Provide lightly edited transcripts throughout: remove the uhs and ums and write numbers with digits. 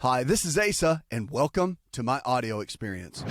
Hi, this is Asa, and welcome to my audio experience.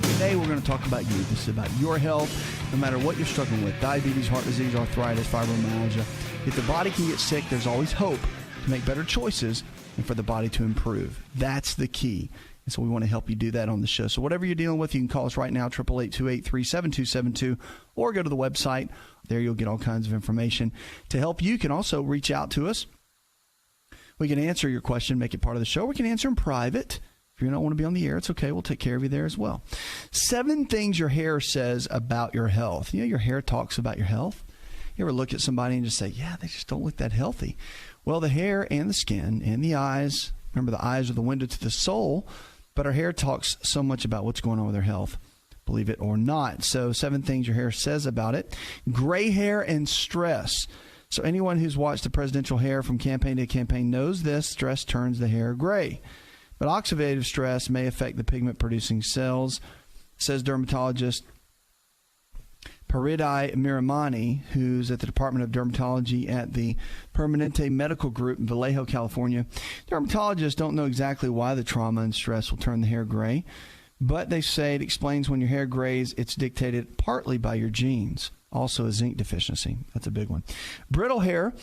Today we're going to talk about you. This is about your health, no matter what you're struggling with. Diabetes, heart disease, arthritis, fibromyalgia. If the body can get sick, there's always hope to make better choices and for the body to improve. That's the key. And so we want to help you do that on the show. So whatever you're dealing with, you can call us right now, 888-283-7272, or go to the website. There you'll get all kinds of information to help you. You can also reach out to us. We can answer your question, make it part of the show. We can answer in private. If you don't want to be on the air, it's okay. We'll take care of you there as well. 7 things your hair says about your health. You know, your hair talks about your health. You ever look at somebody and just say, yeah, they just don't look that healthy? Well, the hair and the skin and the eyes, remember the eyes are the window to the soul, but our hair talks so much about what's going on with our health, believe it or not. So 7 things your hair says about it. Gray hair and stress. So anyone who's watched the presidential hair from campaign to campaign knows this. Stress turns the hair gray. But oxidative stress may affect the pigment-producing cells, says dermatologist Paridai Miramani, who's at the Department of Dermatology at the Permanente Medical Group in Vallejo, California. Dermatologists don't know exactly why the trauma and stress will turn the hair gray, but they say it explains when your hair grays, it's dictated partly by your genes. Also a zinc deficiency. That's a big one. Brittle hair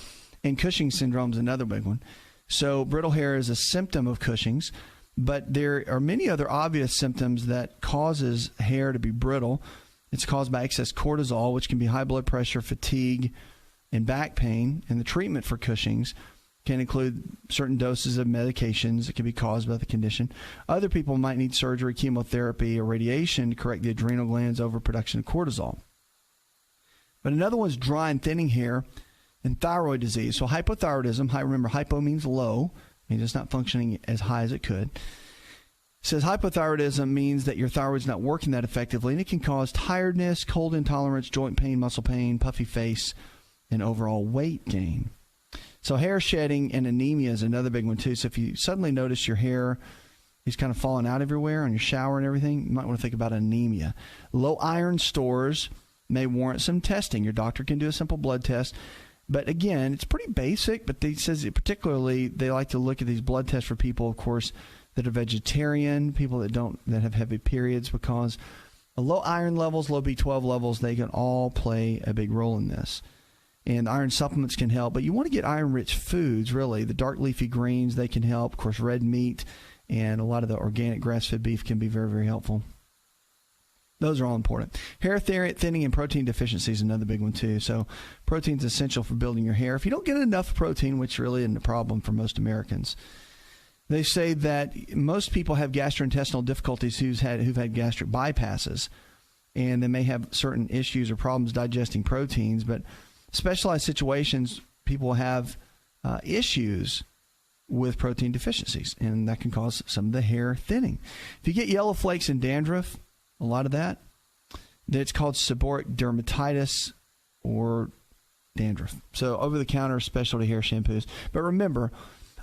and Cushing's syndrome is another big one. So brittle hair is a symptom of Cushing's, but there are many other obvious symptoms that causes hair to be brittle. It's caused by excess cortisol, which can be high blood pressure, fatigue, and back pain. And the treatment for Cushing's can include certain doses of medications that can be caused by the condition. Other people might need surgery, chemotherapy, or radiation to correct the adrenal glands' overproduction of cortisol. But another one is dry and thinning hair and thyroid disease. So hypothyroidism, remember hypo means low, means it's not functioning as high as it could. It says hypothyroidism means that your thyroid's not working that effectively, and it can cause tiredness, cold intolerance, joint pain, muscle pain, puffy face, and overall weight gain. So hair shedding and anemia is another big one too. So if you suddenly notice your hair is kind of falling out everywhere on your shower and everything, you might want to think about anemia. Low iron stores may warrant some testing. Your doctor can do a simple blood test. But again, it's pretty basic, but they says particularly they like to look at these blood tests for people, of course, that are vegetarian, people that have heavy periods, because low iron levels, low B12 levels, they can all play a big role in this. And iron supplements can help, but you want to get iron-rich foods, really. The dark leafy greens, they can help. Of course, red meat and a lot of the organic grass-fed beef can be very, very helpful. Those are all important. Hair thinning and protein deficiency is another big one, too. So protein is essential for building your hair. If you don't get enough protein, which really isn't a problem for most Americans, they say that most people have gastrointestinal difficulties who've had gastric bypasses, and they may have certain issues or problems digesting proteins. But specialized situations, people have issues with protein deficiencies, and that can cause some of the hair thinning. If you get yellow flakes and dandruff, a lot of that, it's called seborrheic dermatitis or dandruff. So over-the-counter specialty hair shampoos. But remember,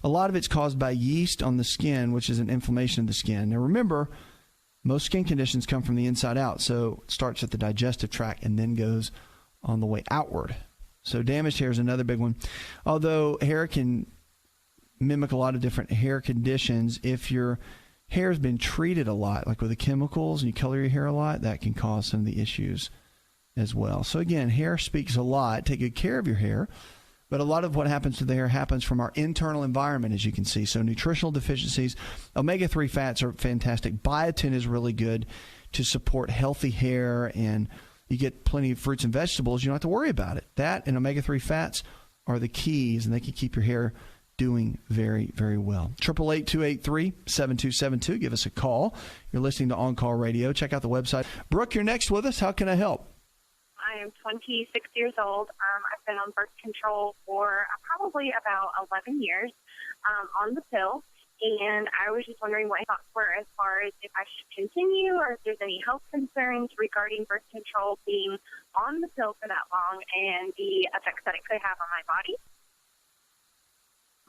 a lot of it's caused by yeast on the skin, which is an inflammation of the skin. Now remember, most skin conditions come from the inside out. So it starts at the digestive tract and then goes on the way outward. So damaged hair is another big one. Although hair can mimic a lot of different hair conditions, if your hair has been treated a lot, like with the chemicals, and you color your hair a lot, that can cause some of the issues as well. So again, hair speaks a lot. Take good care of your hair. But a lot of what happens to the hair happens from our internal environment, as you can see. So nutritional deficiencies, omega-3 fats are fantastic. Biotin is really good to support healthy hair, and you get plenty of fruits and vegetables. You don't have to worry about it. That and omega-3 fats are the keys, and they can keep your hair doing very, very well. 888-283-7272. Give us a call. You're listening to On Call Radio. Check out the website. Brooke, you're next with us. How can I help? I am 26 years old. I've been on birth control for probably about 11 years on the pill. And I was just wondering what your thoughts were as far as if I should continue or if there's any health concerns regarding birth control being on the pill for that long and the effects that it could have on my body.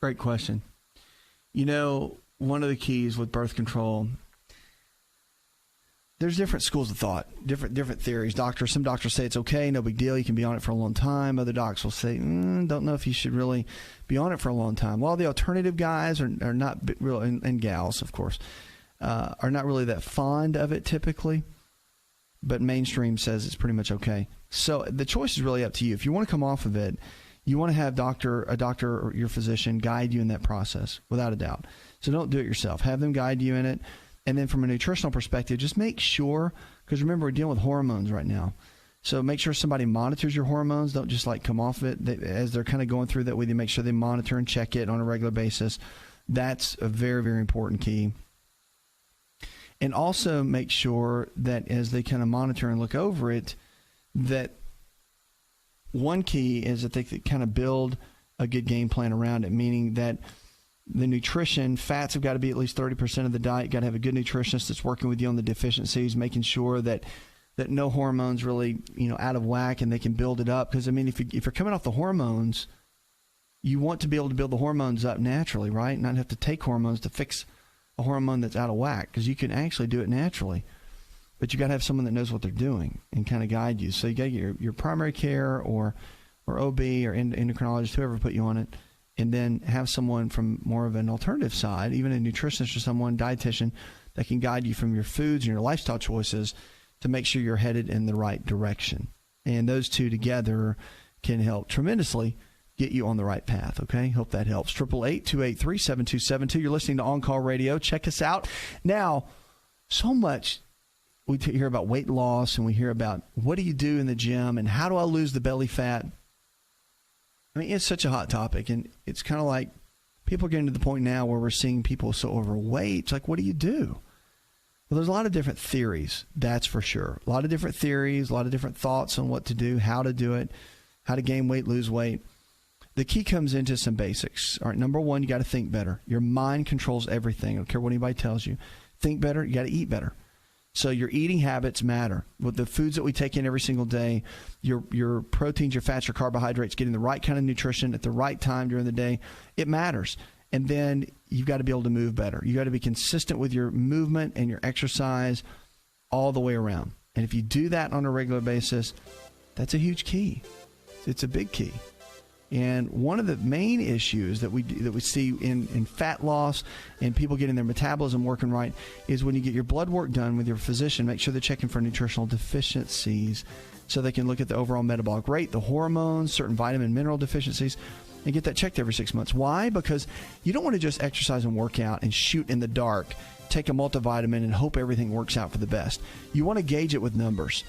Great question. You know, one of the keys with birth control there's different schools of thought, different theories. Some doctors say it's okay, no big deal, you can be on it for a long time. Other docs will say, don't know if you should really be on it for a long time. While the alternative guys are not real, and gals, of course, are not really that fond of it typically, but mainstream says it's pretty much okay. So the choice is really up to you. If you want to come off of it, you want to have a doctor or your physician guide you in that process, without a doubt. So don't do it yourself. Have them guide you in it. And then from a nutritional perspective, just make sure, because remember, we're dealing with hormones right now. So make sure somebody monitors your hormones. Don't just come off of it as they're kind of going through that with you. Make sure they monitor and check it on a regular basis. That's a very, very important key. And also make sure that as they kind of monitor and look over it, that one key is that they kind of build a good game plan around it, meaning that the nutrition, fats have got to be at least 30% of the diet. You've got to have a good nutritionist that's working with you on the deficiencies, making sure that no hormones really, out of whack, and they can build it up. Because, if you're coming off the hormones, you want to be able to build the hormones up naturally, right? Not have to take hormones to fix a hormone that's out of whack, because you can actually do it naturally. But you got to have someone that knows what they're doing and kind of guide you. So you got your primary care or OB or endocrinologist, whoever put you on it, and then have someone from more of an alternative side, even a nutritionist or someone, dietitian, that can guide you from your foods and your lifestyle choices to make sure you're headed in the right direction. And those two together can help tremendously get you on the right path, okay? Hope that helps. 888-283-7272. You're listening to On Call Radio. Check us out. Now, so much we hear about weight loss, and we hear about what do you do in the gym and how do I lose the belly fat? It's such a hot topic, and it's kind of like people are getting to the point now where we're seeing people so overweight. It's like, what do you do? Well, there's a lot of different theories, that's for sure. A lot of different theories, a lot of different thoughts on what to do, how to do it, how to gain weight, lose weight. The key comes into some basics. All right, number one, you got to think better. Your mind controls everything. I don't care what anybody tells you. Think better, you got to eat better. So your eating habits matter. With the foods that we take in every single day, your proteins, your fats, your carbohydrates, getting the right kind of nutrition at the right time during the day, it matters. And then you've got to be able to move better. You got to be consistent with your movement and your exercise all the way around. And if you do that on a regular basis, that's a huge key. It's a big key. And one of the main issues that we see in fat loss and people getting their metabolism working right is when you get your blood work done with your physician, make sure they're checking for nutritional deficiencies so they can look at the overall metabolic rate, the hormones, certain vitamin and mineral deficiencies, and get that checked every 6 months. Why? Because you don't want to just exercise and work out and shoot in the dark, take a multivitamin and hope everything works out for the best. You want to gauge it with numbers.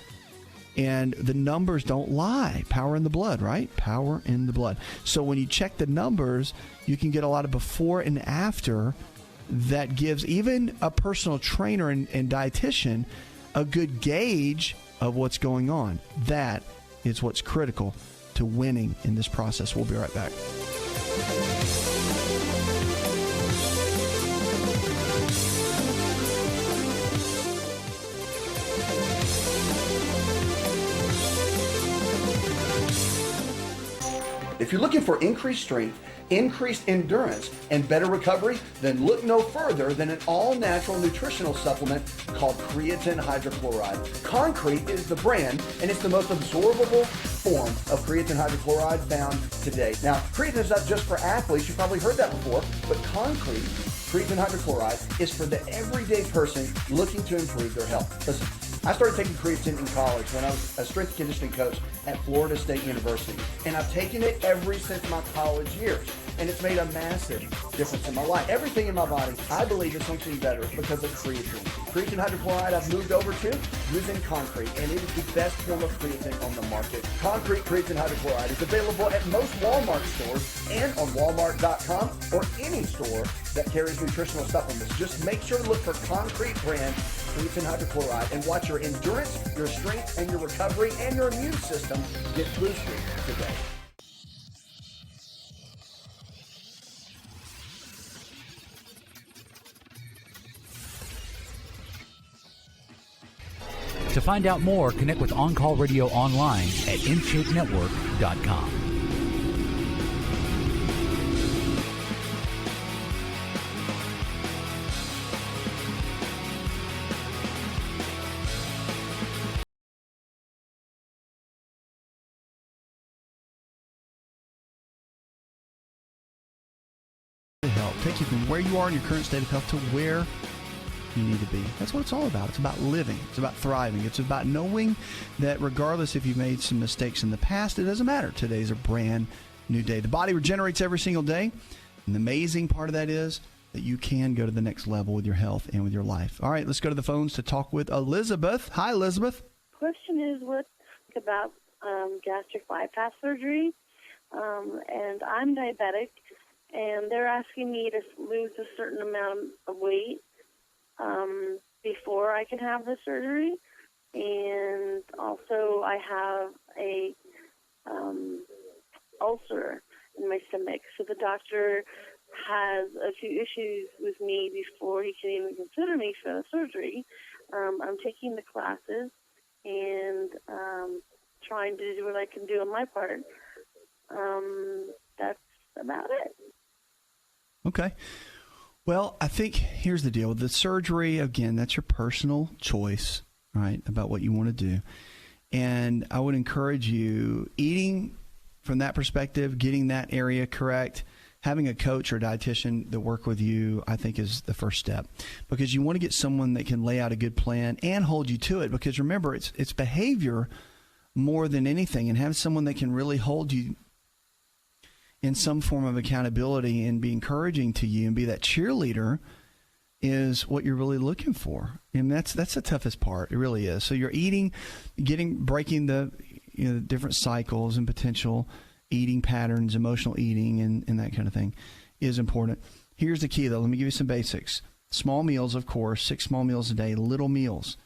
And the numbers don't lie. Power in the blood, right? Power in the blood. So when you check the numbers, you can get a lot of before and after that gives even a personal trainer and dietitian a good gauge of what's going on. That is what's critical to winning in this process. We'll be right back. If you're looking for increased strength, increased endurance, and better recovery, then look no further than an all-natural nutritional supplement called creatine hydrochloride. Concrete is the brand, and it's the most absorbable form of creatine hydrochloride found today. Now, creatine is not just for athletes. You've probably heard that before, but creatine hydrochloride is for the everyday person looking to improve their health. Listen, I started taking creatine in college when I was a strength and conditioning coach at Florida State University. And I've taken it ever since my college years. And it's made a massive difference in my life. Everything in my body, I believe, is functioning better because of creatine. Creatine hydrochloride I've moved over to using Concrete, and it is the best form of creatine on the market. Concrete creatine hydrochloride is available at most Walmart stores and on Walmart.com or any store that carries nutritional supplements. Just make sure to look for Concrete brand creatine hydrochloride and watch your endurance, your strength, and your recovery and your immune system get boosted today. To find out more, connect with On Call Radio online at InShapeNetwork.com. to help take you from where you are in your current state of health to where you need to be. That's what it's all about. It's about living. It's about thriving. It's about knowing that regardless if you've made some mistakes in the past, it doesn't matter. Today's a brand new day. The body regenerates every single day. And the amazing part of that is that you can go to the next level with your health and with your life. All right, let's go to the phones to talk with Elizabeth. Hi, Elizabeth. Question is what about gastric bypass surgery, and I'm diabetic, and they're asking me to lose a certain amount of weight before I can have the surgery, and also I have a ulcer in my stomach, so the doctor has a few issues with me before he can even consider me for the surgery. I'm taking the classes and trying to do what I can do on my part. That's about it. Okay. Well, I think here's the deal. With the surgery, again, that's your personal choice, right, about what you want to do. And I would encourage you, eating from that perspective, getting that area correct, having a coach or a dietitian that work with you, I think is the first step, because you want to get someone that can lay out a good plan and hold you to it. Because remember, it's behavior more than anything, and have someone that can really hold you in some form of accountability and be encouraging to you and be that cheerleader is what you're really looking for. And that's the toughest part. It really is. So you're eating, breaking the different cycles and potential eating patterns, emotional eating, and that kind of thing is important. Here's the key, though. Let me give you some basics. Small meals, of course, 6 small meals a day, little meals.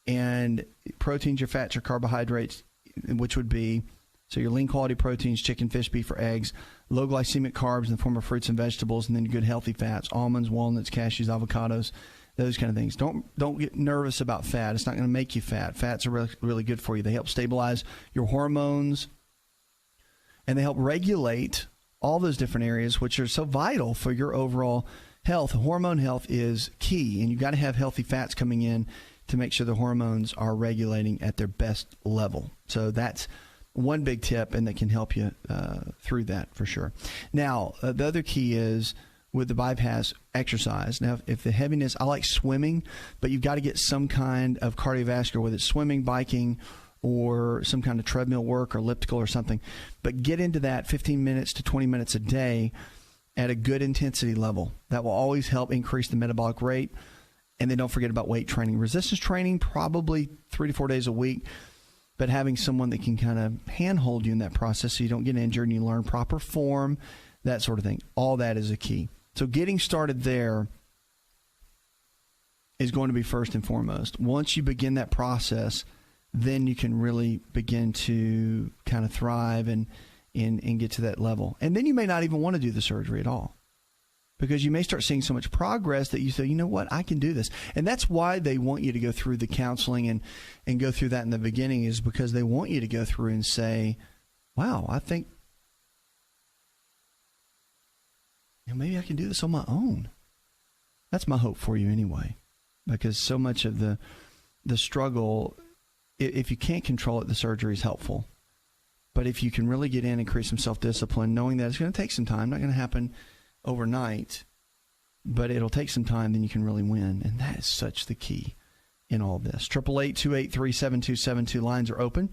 And proteins, your fats, your carbohydrates, which would be, so your lean quality proteins, chicken, fish, beef, or eggs, low glycemic carbs in the form of fruits and vegetables, and then good healthy fats, almonds, walnuts, cashews, avocados, those kind of things. Don't get nervous about fat. It's not going to make you fat. Fats are really, really good for you. They help stabilize your hormones, and they help regulate all those different areas which are so vital for your overall health. Hormone health is key, and you've got to have healthy fats coming in to make sure the hormones are regulating at their best level. So that's one big tip, and that can help you through that for sure. Now, the other key is with the bypass, exercise. Now, if the heaviness, I like swimming, but you've got to get some kind of cardiovascular, whether it's swimming, biking, or some kind of treadmill work or elliptical or something. But get into that 15 minutes to 20 minutes a day at a good intensity level. That will always help increase the metabolic rate. And then don't forget about weight training. Resistance training, probably 3 to 4 days a week, but having someone that can kind of handhold you in that process so you don't get injured and you learn proper form, that sort of thing. All that is a key. So getting started there is going to be first and foremost. Once you begin that process, then you can really begin to kind of thrive and get to that level. And then you may not even want to do the surgery at all, because you may start seeing so much progress that you say, you know what, I can do this. And that's why they want you to go through the counseling and go through that in the beginning, is because they want you to go through and say, wow, I think maybe I can do this on my own. That's my hope for you anyway, because so much of the struggle, if you can't control it, the surgery is helpful. But if you can really get in and create some self-discipline, knowing that it's going to take some time, not going to happen overnight, but it'll take some time, then you can really win. And that is such the key in all of this. 888-283-7272 lines are open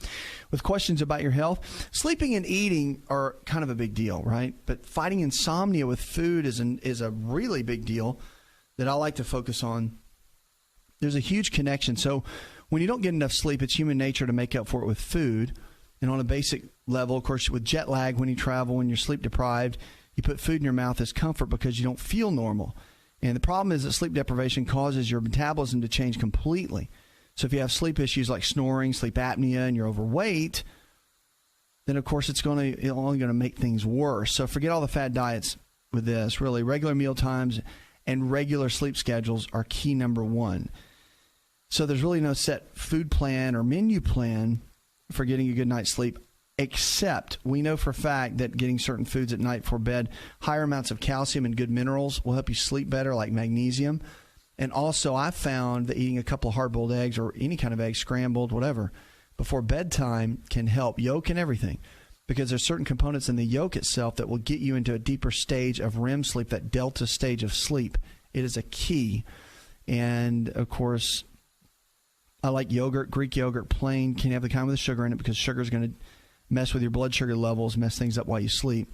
with questions about your health. Sleeping and eating are kind of a big deal, right? But fighting insomnia with food is a really big deal that I like to focus on. There's a huge connection. So when you don't get enough sleep, it's human nature to make up for it with food. And on a basic level, of course, with jet lag, when you travel, when you're sleep deprived, you put food in your mouth as comfort because you don't feel normal. And the problem is that sleep deprivation causes your metabolism to change completely. So if you have sleep issues like snoring, sleep apnea, and you're overweight, then of course it's only going to make things worse. So forget all the fad diets with this. Really, regular meal times and regular sleep schedules are key number one. So there's really no set food plan or menu plan for getting a good night's sleep, except we know for a fact that getting certain foods at night before bed, higher amounts of calcium and good minerals will help you sleep better, like magnesium. And also I found that eating a couple of hard-boiled eggs or any kind of egg, scrambled, whatever, before bedtime can help, yolk and everything, because there's certain components in the yolk itself that will get you into a deeper stage of REM sleep, that delta stage of sleep. It is a key. And, of course, I like yogurt, Greek yogurt, plain. Can't have the kind with the sugar in it because sugar is going to mess with your blood sugar levels, mess things up while you sleep.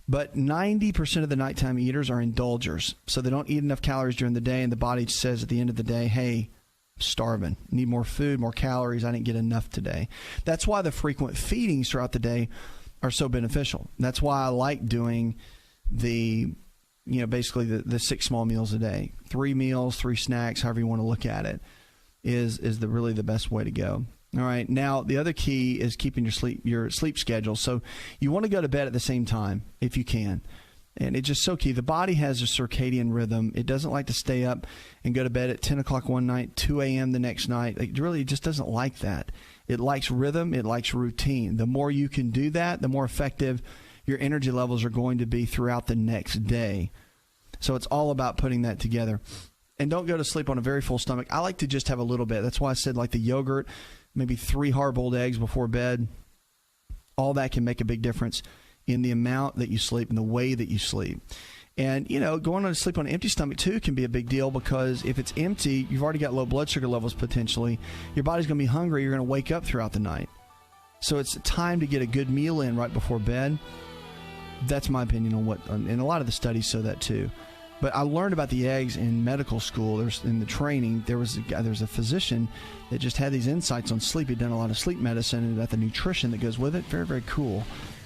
But 90% of the nighttime eaters are indulgers. So they don't eat enough calories during the day, and the body says at the end of the day, hey, I'm starving. Need more food, more calories. I didn't get enough today. That's why the frequent feedings throughout the day are so beneficial. That's why I like doing basically the 6 small meals a day. 3 meals, 3 snacks, however you want to look at it, is really the best way to go. All right. Now, the other key is keeping your sleep schedule. So you want to go to bed at the same time if you can. And it's just so key. The body has a circadian rhythm. It doesn't like to stay up and go to bed at 10 o'clock one night, 2 a.m. the next night. It really just doesn't like that. It likes rhythm. It likes routine. The more you can do that, the more effective your energy levels are going to be throughout the next day. So it's all about putting that together. And don't go to sleep on a very full stomach. I like to just have a little bit. That's why I said like the yogurt, maybe 3 hard-boiled eggs before bed. All that can make a big difference in the amount that you sleep and the way that you sleep. And, going to sleep on an empty stomach, too, can be a big deal because if it's empty, you've already got low blood sugar levels potentially. Your body's going to be hungry. You're going to wake up throughout the night. So it's time to get a good meal in right before bed. That's my opinion on and a lot of the studies show that, too. But I learned about the eggs in medical school. In the training, there was a physician that just had these insights on sleep. He'd done a lot of sleep medicine and about the nutrition that goes with it. Very, very cool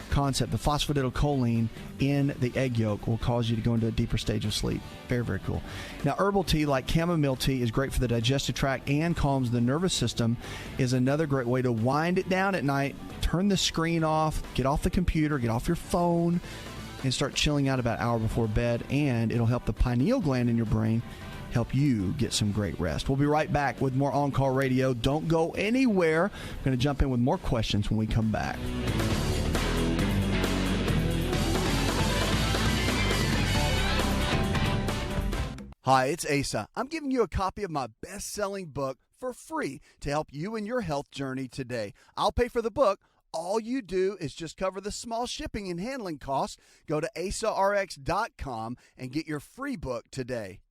concept. The phosphatidylcholine in the egg yolk will cause you to go into a deeper stage of sleep. Very, very cool. Now, herbal tea like chamomile tea is great for the digestive tract and calms the nervous system. Is another great way to wind it down at night. Turn the screen off. Get off the computer. Get off your phone. And start chilling out about an hour before bed, and it'll help the pineal gland in your brain help you get some great rest. We'll be right back with more On Call Radio. Don't go anywhere. I'm going to jump in with more questions when we come back. Hi, it's Asa. I'm giving you a copy of my best-selling book for free to help you in your health journey today. I'll pay for the book. All you do is just cover the small shipping and handling costs. Go to AsaRx.com and get your free book today.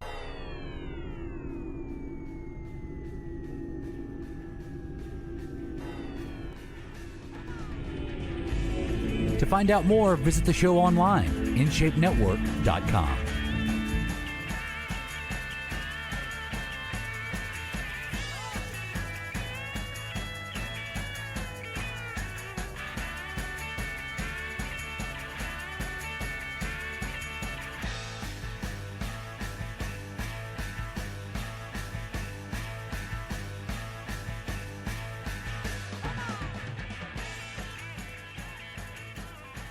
To find out more, visit the show online, InShapeNetwork.com.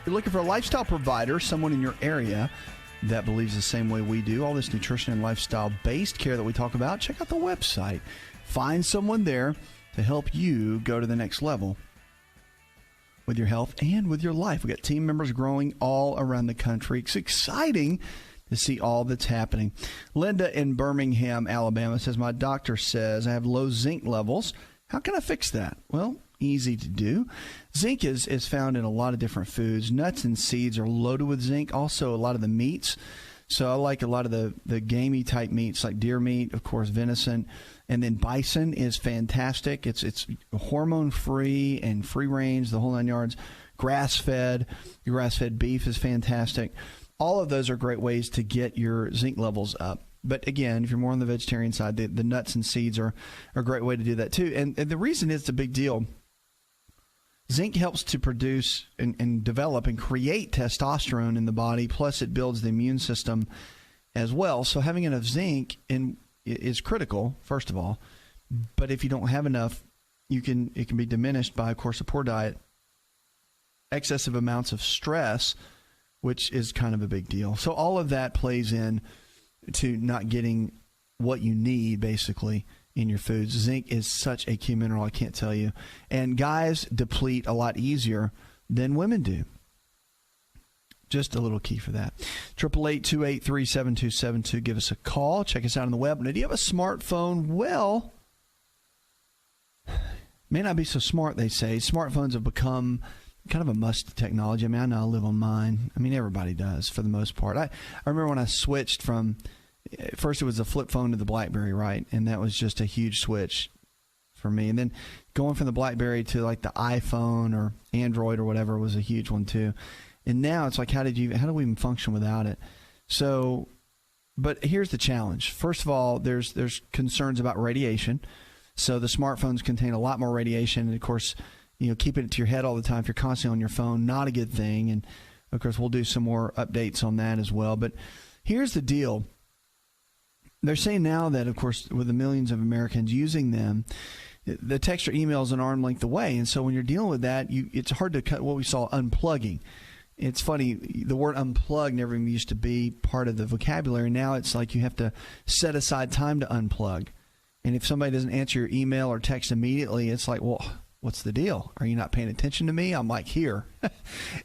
You're looking for a lifestyle provider, someone in your area that believes the same way we do, all this nutrition and lifestyle-based care that we talk about, check out the website. Find someone there to help you go to the next level with your health and with your life. We've got team members growing all around the country. It's exciting to see all that's happening. Linda in Birmingham, Alabama says, my doctor says I have low zinc levels. How can I fix that? Well, easy to do. Zinc is found in a lot of different foods. Nuts and seeds are loaded with zinc. Also, a lot of the meats. So I like a lot of the gamey type meats like deer meat, of course, venison. And then bison is fantastic. It's hormone free and free range, the whole 9 yards. Grass-fed. Your grass-fed beef is fantastic. All of those are great ways to get your zinc levels up. But again, if you're more on the vegetarian side, the nuts and seeds are a great way to do that too. And the reason it's a big deal, zinc helps to produce and develop and create testosterone in the body, plus it builds the immune system as well. So having enough zinc is critical, first of all. But if you don't have enough, it can be diminished by, of course, a poor diet, excessive amounts of stress, which is kind of a big deal. So all of that plays in to not getting what you need, basically, in your foods. Zinc is such a key mineral, I can't tell you. And guys deplete a lot easier than women do. Just a little key for that. 888-283-7272. Give us a call. Check us out on the web. Now, do you have a smartphone? Well, may not be so smart, they say. Smartphones have become kind of a must technology. I mean, I know I live on mine. I mean, everybody does for the most part. I remember when I switched from, first it was the flip phone to the BlackBerry, right? And that was just a huge switch for me. And then going from the BlackBerry to like the iPhone or Android or whatever was a huge one too. And now it's like, how do we even function without it? So, but here's the challenge. First of all, there's concerns about radiation. So the smartphones contain a lot more radiation. And of course, keeping it to your head all the time, if you're constantly on your phone, not a good thing. And of course, we'll do some more updates on that as well. But here's the deal. They're saying now that, of course, with the millions of Americans using them, the text or email is an arm length away. And so when you're dealing with that, it's hard to cut what we saw unplugging. It's funny, the word unplug never even used to be part of the vocabulary. Now it's like you have to set aside time to unplug. And if somebody doesn't answer your email or text immediately, it's like, well, what's the deal? Are you not paying attention to me? I'm like, here.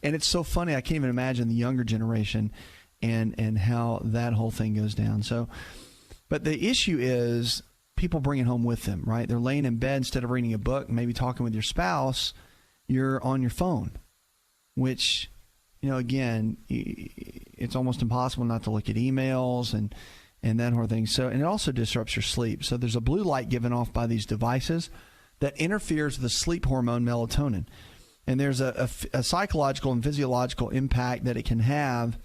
And it's so funny. I can't even imagine the younger generation and how that whole thing goes down. So, but the issue is people bring it home with them, right? They're laying in bed instead of reading a book, maybe talking with your spouse, you're on your phone, which, again, it's almost impossible not to look at emails and that whole thing. So, and it also disrupts your sleep. So there's a blue light given off by these devices that interferes with the sleep hormone melatonin. And there's a psychological and physiological impact that it can have.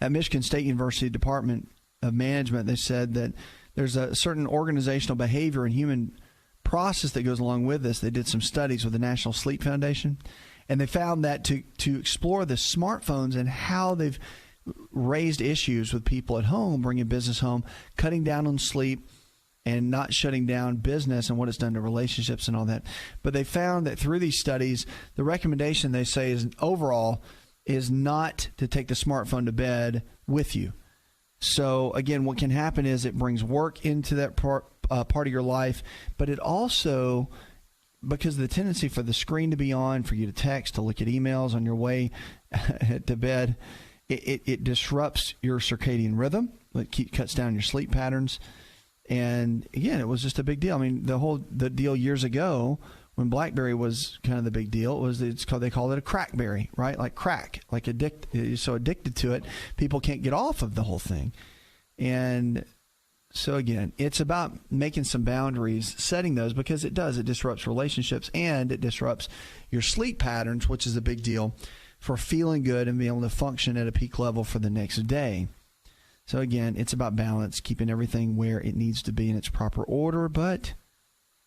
At Michigan State University Department of Management, they said that there's a certain organizational behavior and human process that goes along with this. They did some studies with the National Sleep Foundation, and they found that to explore the smartphones and how they've raised issues with people at home, bringing business home, cutting down on sleep, and not shutting down business and what it's done to relationships and all that. But they found that through these studies, the recommendation they say is overall is not to take the smartphone to bed with you. So again, what can happen is it brings work into that part of your life, but it also, because of the tendency for the screen to be on, for you to text, to look at emails on your way to bed, it disrupts your circadian rhythm. It cuts down your sleep patterns. And again, it was just a big deal. I mean, the deal years ago when BlackBerry was kind of the big deal, they called it a crackberry, right? Like crack, like so addicted to it, people can't get off of the whole thing. And so again, it's about making some boundaries, setting those, because it disrupts relationships and it disrupts your sleep patterns, which is a big deal for feeling good and being able to function at a peak level for the next day. So again, it's about balance, keeping everything where it needs to be in its proper order, but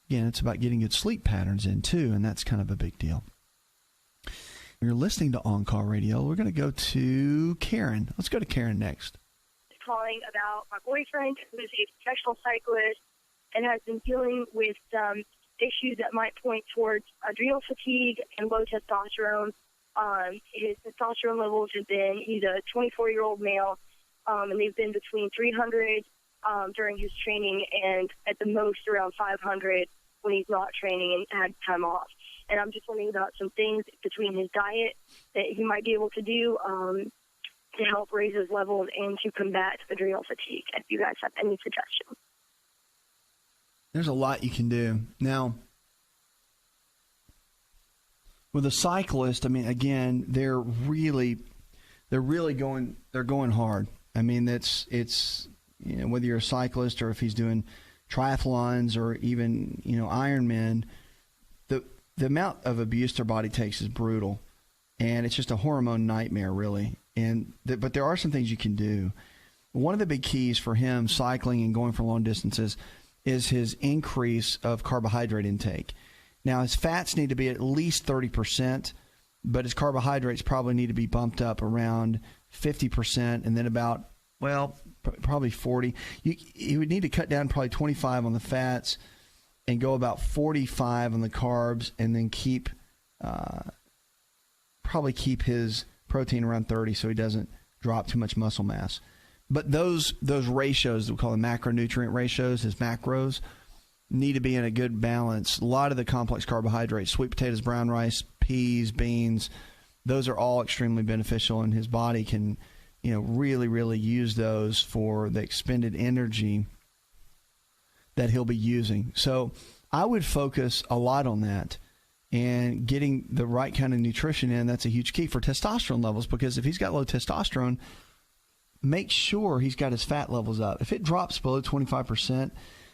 again, it's about getting good sleep patterns in too, and that's kind of a big deal. You're listening to On Call Radio. We're going to go to Karen. Let's go to Karen next. Calling about my boyfriend, who is a professional cyclist and has been dealing with some issues that might point towards adrenal fatigue and low testosterone. His testosterone levels have been, he's a 24-year-old male, and they've been between 300 during his training and at the most around 500 when he's not training and had time off. And I'm just wondering about some things between his diet that he might be able to do to help raise his levels and to combat adrenal fatigue, if you guys have any suggestions. There's a lot you can do. Now, with a cyclist, I mean, again, they're going hard. I mean, it's whether you're a cyclist or if he's doing triathlons or even, Ironman, the amount of abuse their body takes is brutal, and it's just a hormone nightmare, really. But there are some things you can do. One of the big keys for him cycling and going for long distances is his increase of carbohydrate intake. Now, his fats need to be at least 30%, but his carbohydrates probably need to be bumped up around 50%, and then about, probably 40. You would need to cut down probably 25 on the fats and go about 45 on the carbs, and then probably keep his protein around 30 so he doesn't drop too much muscle mass. But those ratios, we call them macronutrient ratios, his macros, need to be in a good balance. A lot of the complex carbohydrates, sweet potatoes, brown rice, peas, beans, those are all extremely beneficial, and his body can, really, really use those for the expended energy that he'll be using. So I would focus a lot on that. And getting the right kind of nutrition in, that's a huge key for testosterone levels, because if he's got low testosterone, make sure he's got his fat levels up. If it drops below 25%,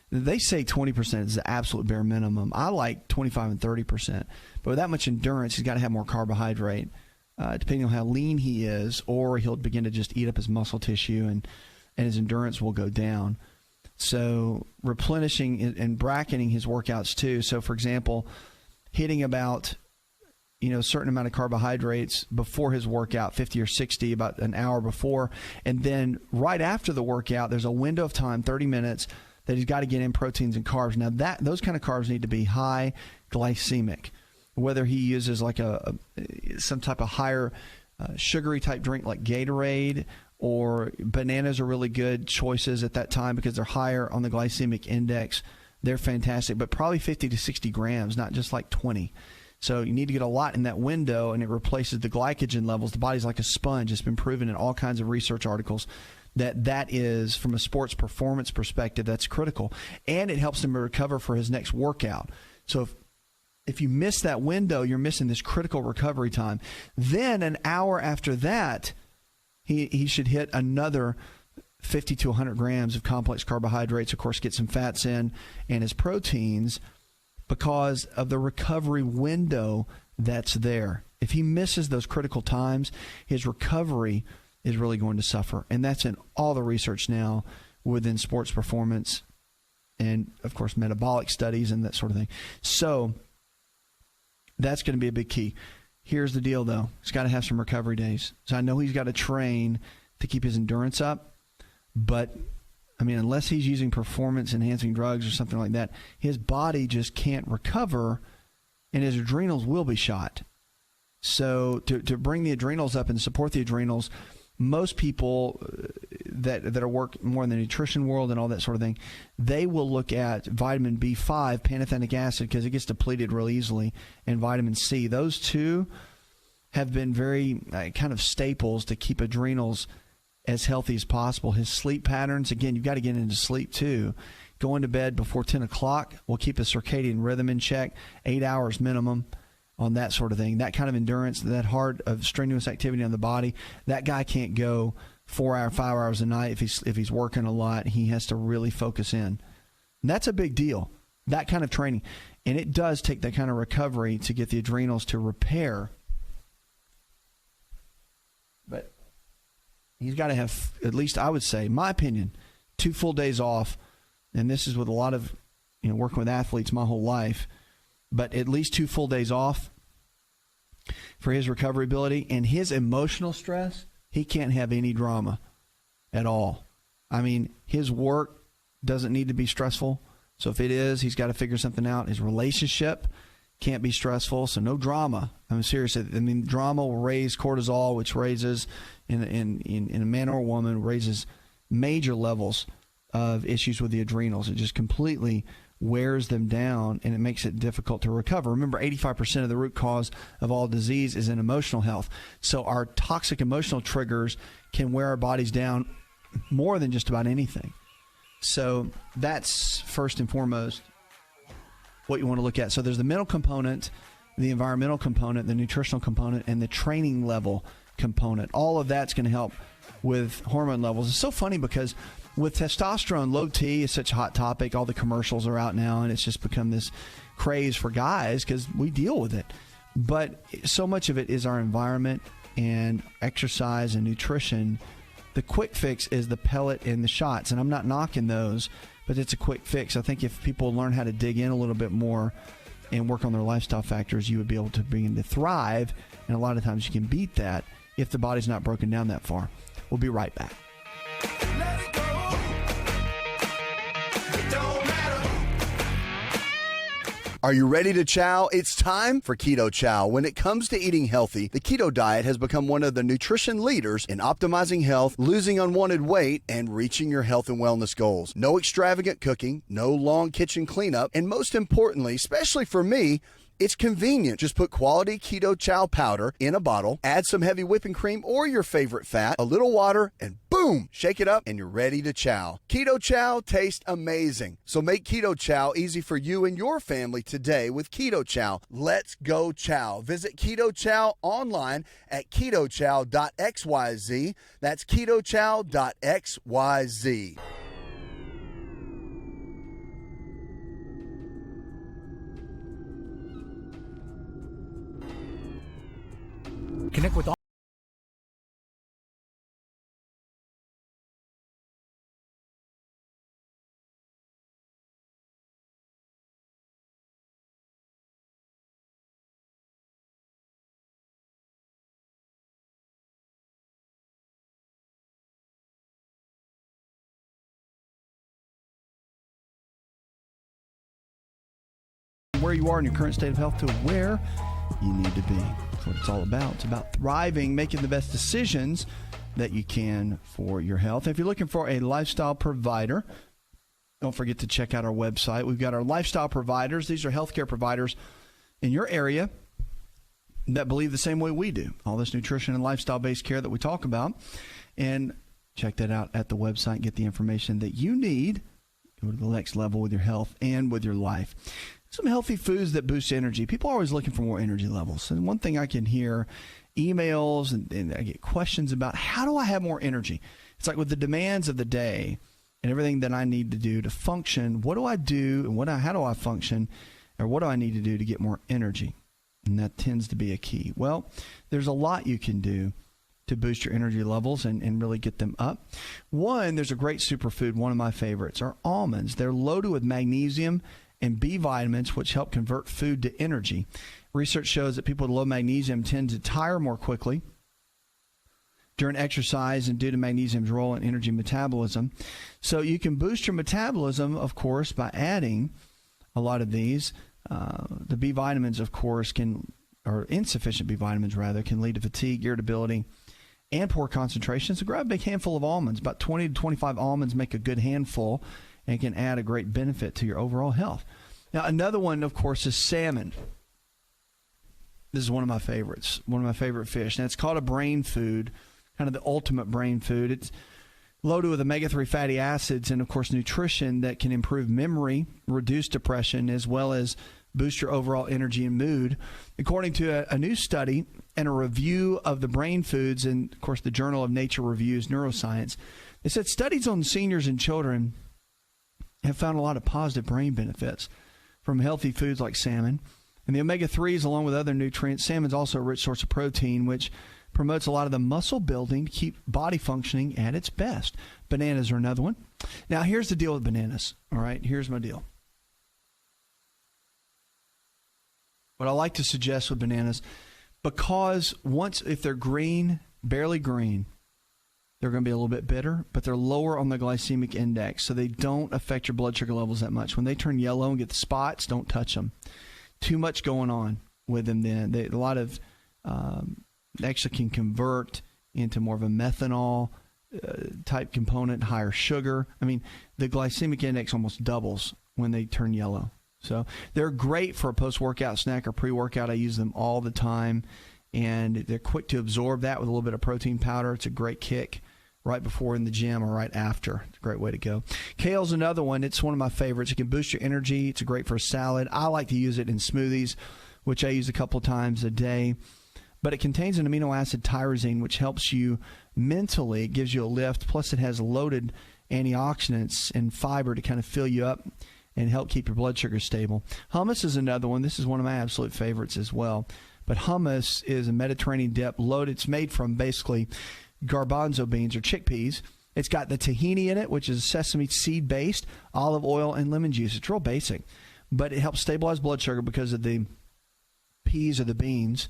they say 20% is the absolute bare minimum. I like 25 and 30%. But with that much endurance, he's got to have more carbohydrate, depending on how lean he is, or he'll begin to just eat up his muscle tissue and his endurance will go down. So replenishing and bracketing his workouts too. So, for example, hitting about, a certain amount of carbohydrates before his workout, 50 or 60, about an hour before. And then right after the workout, there's a window of time, 30 minutes, that he's got to get in proteins and carbs. Now, those kind of carbs need to be high glycemic. Whether he uses like some type of higher sugary type drink like Gatorade, or bananas are really good choices at that time because they're higher on the glycemic index. They're fantastic, but probably 50 to 60 grams, not just like 20. So you need to get a lot in that window, and it replaces the glycogen levels. The body's like a sponge. It's been proven in all kinds of research articles that is, from a sports performance perspective, that's critical. And it helps him to recover for his next workout. So if you miss that window, you're missing this critical recovery time. Then an hour after that, he should hit another 50 to 100 grams of complex carbohydrates, of course, get some fats in, and his proteins, because of the recovery window that's there. If he misses those critical times, his recovery is really going to suffer. And that's in all the research now within sports performance and, of course, metabolic studies and that sort of thing. So that's going to be a big key. Here's the deal, though. He's got to have some recovery days. So I know he's got to train to keep his endurance up. But, unless he's using performance-enhancing drugs or something like that, his body just can't recover, and his adrenals will be shot. So to bring the adrenals up and support the adrenals, most people that are work more in the nutrition world and all that sort of thing, they will look at vitamin B5, pantothenic acid, because it gets depleted real easily, and vitamin C. Those two have been very kind of staples to keep adrenals as healthy as possible. His sleep patterns, again, you've got to get into sleep too. Going to bed before 10 o'clock will keep a circadian rhythm in check, 8 hours minimum on that sort of thing. That kind of endurance, that hard of strenuous activity on the body, that guy can't go 4 hours, 5 hours a night if he's working a lot. He has to really focus in. And that's a big deal, that kind of training. And it does take that kind of recovery to get the adrenals to repair. But he's got to have, at least I would say, my opinion, 2 full days off. And this is with a lot of, working with athletes my whole life, but at least 2 full days off for his recovery ability. And his emotional stress, he can't have any drama at all. His work doesn't need to be stressful. So if it is, he's got to figure something out. His relationship can't be stressful, so no drama. Seriously, drama will raise cortisol, which raises, in a man or a woman, raises major levels of issues with the adrenals. It just completely wears them down, and it makes it difficult to recover. Remember, 85% of the root cause of all disease is in emotional health. So our toxic emotional triggers can wear our bodies down more than just about anything. So that's first and foremost what you want to look at. So there's the mental component, the environmental component, the nutritional component, and the training level component. All of that's going to help with hormone levels. It's so funny because with testosterone, low T is such a hot topic. All the commercials are out now, and it's just become this craze for guys because we deal with it. But so much of it is our environment and exercise and nutrition. The quick fix is the pellet and the shots, and I'm not knocking those, but it's a quick fix. I think if people learn how to dig in a little bit more and work on their lifestyle factors, you would be able to begin to thrive, and a lot of times you can beat that if the body's not broken down that far. We'll be right back. Are you ready to chow? It's time for Keto Chow. When it comes to eating healthy, the keto diet has become one of the nutrition leaders in optimizing health, losing unwanted weight, and reaching your health and wellness goals. No extravagant cooking, no long kitchen cleanup, and most importantly, especially for me, It's convenient. Just put quality Keto Chow powder in a bottle, add some heavy whipping cream or your favorite fat, a little water, and boom, shake it up and you're ready to chow. Keto Chow tastes amazing. So make Keto Chow easy for you and your family today with Keto Chow. Let's go chow. Visit Keto Chow online at ketochow.xyz. That's ketochow.xyz. Connect with where you are in your current state of health to where you need to be. That's what it's all about. It's about thriving, making the best decisions that you can for your health. If you're looking for a lifestyle provider, don't forget to check out our website. We've got our lifestyle providers. These are healthcare providers in your area that believe the same way we do. All this nutrition and lifestyle-based care that we talk about. And check that out at the website. Get the information that you need. Go to the next level with your health and with your life. Some healthy foods that boost energy. People are always looking for more energy levels. And one thing I can hear emails and I get questions about, how do I have more energy? It's like with the demands of the day and everything that I need to do to function, what do I do and how do I function, or what do I need to do to get more energy? And that tends to be a key. Well, there's a lot you can do to boost your energy levels and really get them up. One, there's a great superfood, one of my favorites, are almonds. They're loaded with magnesium and B vitamins, which help convert food to energy. Research shows that people with low magnesium tend to tire more quickly during exercise and due to magnesium's role in energy metabolism. So you can boost your metabolism, of course, by adding a lot of these. The B vitamins, of course, or insufficient B vitamins rather, can lead to fatigue, irritability, and poor concentration. So grab a big handful of almonds. About 20 to 25 almonds make a good handful and can add a great benefit to your overall health. Now, another one, of course, is salmon. This is one of my favorites, one of my favorite fish. Now, it's called a brain food, kind of the ultimate brain food. It's loaded with omega-3 fatty acids and, of course, nutrition that can improve memory, reduce depression, as well as boost your overall energy and mood. According to a new study and a review of the brain foods in, of course, the Journal of Nature Reviews Neuroscience, they said studies on seniors and children have found a lot of positive brain benefits from healthy foods like salmon. And the omega-3s, along with other nutrients, salmon's also a rich source of protein, which promotes a lot of the muscle building to keep body functioning at its best. Bananas are another one. Now, here's the deal with bananas. All right, here's my deal. What I like to suggest with bananas, because if they're green, barely green, they're going to be a little bit bitter, but they're lower on the glycemic index, so they don't affect your blood sugar levels that much. When they turn yellow and get the spots, don't touch them. Too much going on with them then. A lot of actually can convert into more of a methanol type component, higher sugar. I mean, the glycemic index almost doubles when they turn yellow. So they're great for a post-workout snack or pre-workout. I use them all the time, and they're quick to absorb that with a little bit of protein powder. It's a great kick right before in the gym or right after. It's a great way to go. Kale's another one. It's one of my favorites. It can boost your energy. It's great for a salad. I like to use it in smoothies, which I use a couple of times a day. But it contains an amino acid tyrosine, which helps you mentally. It gives you a lift. Plus, it has loaded antioxidants and fiber to kind of fill you up and help keep your blood sugar stable. Hummus is another one. This is one of my absolute favorites as well. But hummus is a Mediterranean dip loaded. It's made from basically garbanzo beans or chickpeas. It's got the tahini in it, which is sesame seed based, olive oil, and lemon juice. It's real basic, but it helps stabilize blood sugar because of the peas or the beans,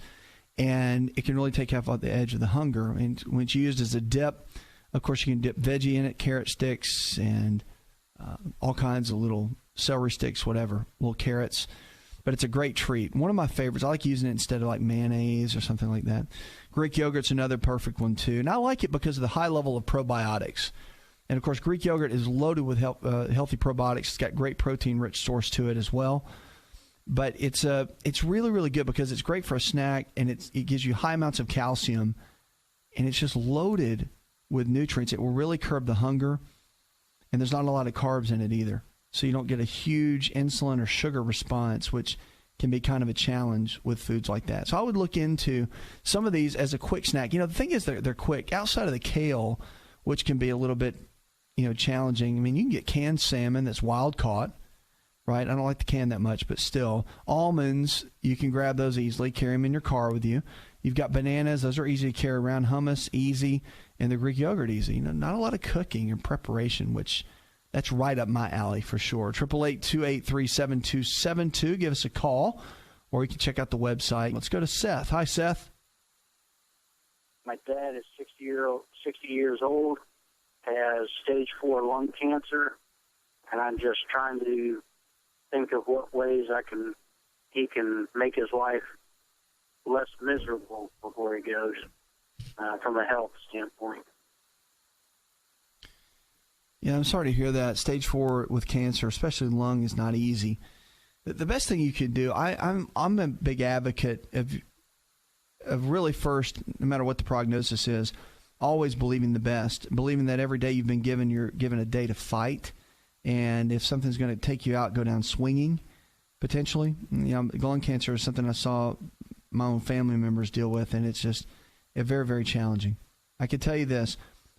and it can really take off the edge of the hunger. And when it's used as a dip, of course, you can dip veggie in it, carrot sticks, and all kinds of little celery sticks, whatever, little carrots. But it's a great treat. One of my favorites. I like using it instead of like mayonnaise or something like that. Greek yogurt's another perfect one too. And I like it because of the high level of probiotics. And of course, Greek yogurt is loaded with healthy probiotics. It's got great protein-rich source to it as well. But it's really, really good because it's great for a snack, and it gives you high amounts of calcium, and it's just loaded with nutrients. It will really curb the hunger, and there's not a lot of carbs in it either. So you don't get a huge insulin or sugar response, which can be kind of a challenge with foods like that. So I would look into some of these as a quick snack. The thing is they're quick. Outside of the kale, which can be a little bit, challenging. I mean, you can get canned salmon that's wild caught, right? I don't like the can that much, but still. Almonds, you can grab those easily, carry them in your car with you. You've got bananas. Those are easy to carry around. Hummus, easy. And the Greek yogurt, easy. Not a lot of cooking and preparation, which that's right up my alley for sure. 888-283-7272. Give us a call, or you can check out the website. Let's go to Seth. Hi, Seth. My dad is 60 years old, has stage 4 lung cancer, and I'm just trying to think of what ways he can make his life less miserable before he goes, from a health standpoint. Yeah, I'm sorry to hear that. Stage 4 with cancer, especially lung, is not easy. The best thing you could do, I'm a big advocate of really first, no matter what the prognosis is, always believing the best, believing that every day you're given a day to fight, and if something's going to take you out, go down swinging, potentially. Lung cancer is something I saw my own family members deal with, and it's just very, very challenging. I can tell you this.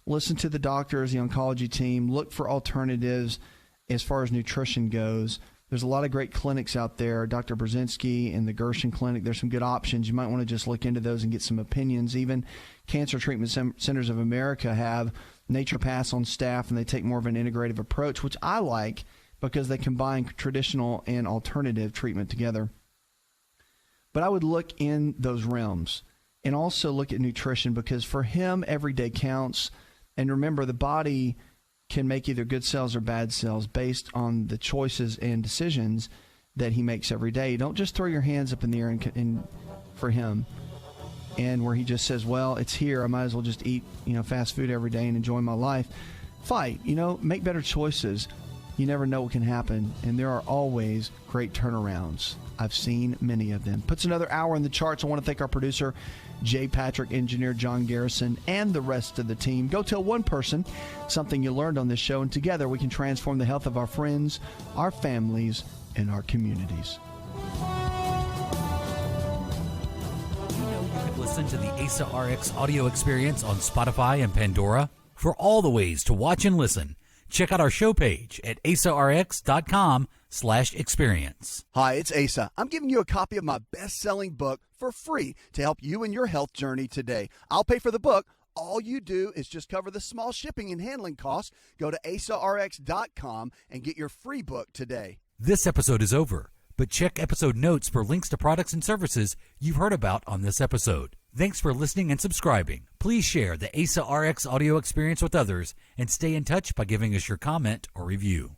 Listen to the doctors, the oncology team. Look for alternatives as far as nutrition goes. There's a lot of great clinics out there. Dr. Brzezinski and the Gershon Clinic, there's some good options. You might want to just look into those and get some opinions. Even Cancer Treatment Centers of America have naturopaths on staff, and they take more of an integrative approach, which I like because they combine traditional and alternative treatment together. But I would look in those realms and also look at nutrition, because for him, every day counts. And remember, the body can make either good cells or bad cells based on the choices and decisions that he makes every day. Don't just throw your hands up in the air and for him, and where he just says, well, it's here, I might as well just eat fast food every day and enjoy my life. Fight, make better choices. You never know what can happen, and there are always great turnarounds. I've seen many of them. Puts another hour in the charts. I want to thank our producer, Jay Patrick, engineer John Garrison, and the rest of the team. Go tell one person something you learned on this show, and together we can transform the health of our friends, our families, and our communities. You can listen to the AsaRx audio experience on Spotify and Pandora. For all the ways to watch and listen, check out our show page at asarx.com/experience. Hi, it's Asa. I'm giving you a copy of my best-selling book for free to help you in your health journey today. I'll pay for the book. All you do is just cover the small shipping and handling costs. Go to asarx.com and get your free book today. This episode is over, but check episode notes for links to products and services you've heard about on this episode. Thanks for listening and subscribing. Please share the AsaRx audio experience with others and stay in touch by giving us your comment or review.